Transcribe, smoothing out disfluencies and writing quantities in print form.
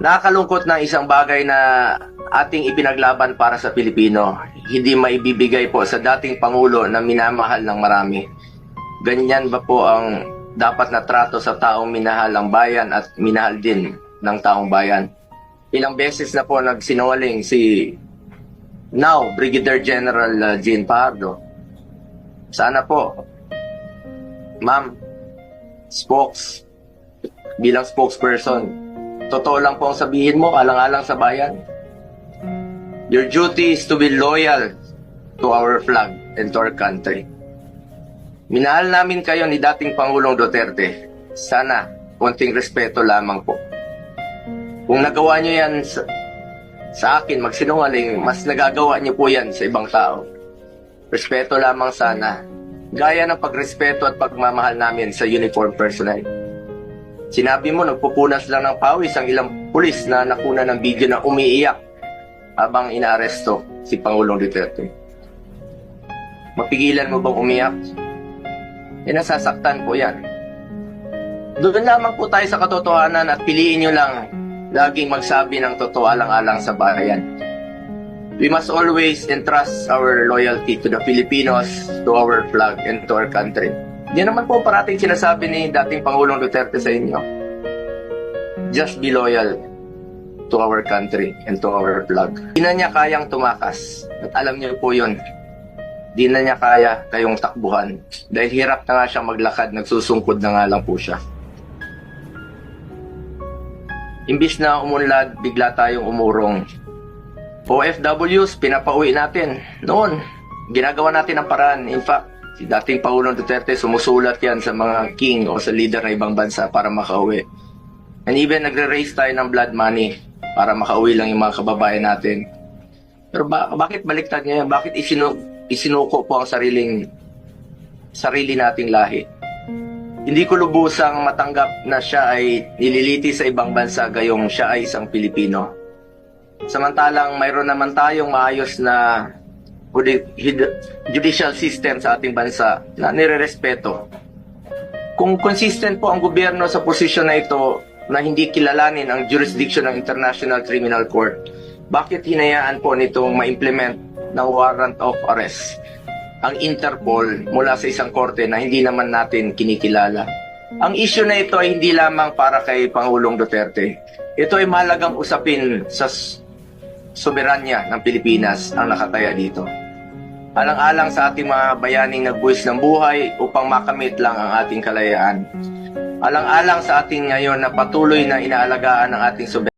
Nakakalungkot na isang bagay na ating ipinaglaban para sa Pilipino, hindi maibibigay po sa dating Pangulo na minamahal ng marami. Ganyan ba po ang dapat na trato sa taong minahal ang bayan at minahal din ng taong bayan? Ilang beses na po nagsinungaling si now Brigadier General Jean Pardo. Sana po, ma'am, bilang spokesperson, totoo lang po ang sabihin mo, alang-alang sa bayan. Your duty is to be loyal to our flag and to our country. Minahal namin kayo ni dating Pangulong Duterte. Sana, konting respeto lamang po. Kung nagawa nyo yan sa akin, magsinungaling, mas nagagawa nyo po yan sa ibang tao. Respeto lamang sana. Gaya ng pagrespeto at pagmamahal namin sa uniform personnel. Sinabi mo, nagpupunas lang ng pawis ang ilang pulis na nakuna ng video na umiiyak habang inaaresto si Pangulong Duterte. Mapigilan mo bang umiyak? Nasasaktan po yan. Doon lamang po tayo sa katotohanan at piliin nyo lang laging magsabi ng totoo alang-alang sa bayan. We must always entrust our loyalty to the Filipinos, to our flag, and to our country. Yan naman po parating sinasabi ni dating Pangulong Duterte sa inyo. Just be loyal to our country and to our flag. Di na niya kayang tumakas. At alam niyo po yun. Di na niya kaya kayong takbuhan. Dahil hirap na nga siyang maglakad, nagsusungkod na nga lang po siya. Imbis na umunlad, bigla tayong umurong. OFWs, pinapauwi natin. Noon, ginagawa natin ang paraan. In fact, si dating Pangulong Duterte, sumusulat yan sa mga king o sa leader ng ibang bansa para makauwi. And even nagre-raise tayo ng blood money para makauwi lang yung mga kababayan natin. Pero bakit baliktad niya yan? Bakit isinuko po ang sarili nating lahi? Hindi ko lubusang matanggap na siya ay nililiti sa ibang bansa gayong siya ay isang Pilipino. Samantalang mayroon naman tayong maayos na judicial system sa ating bansa na nire-respeto. Kung consistent po ang gobyerno sa posisyon na ito na hindi kilalanin ang jurisdiction ng International Criminal Court, bakit hinayaan po nitong ma-implement ng warrant of arrest ang Interpol mula sa isang korte na hindi naman natin kinikilala? Ang issue na ito ay hindi lamang para kay Pangulong Duterte. Ito ay mahalagang usapin sa soberanya ng Pilipinas ang nakataya dito. Alang-alang sa ating mga bayaning nagbuwis ng buhay upang makamit lang ang ating kalayaan. Alang-alang sa ating ngayon na patuloy na inaalagaan ang ating soberanya.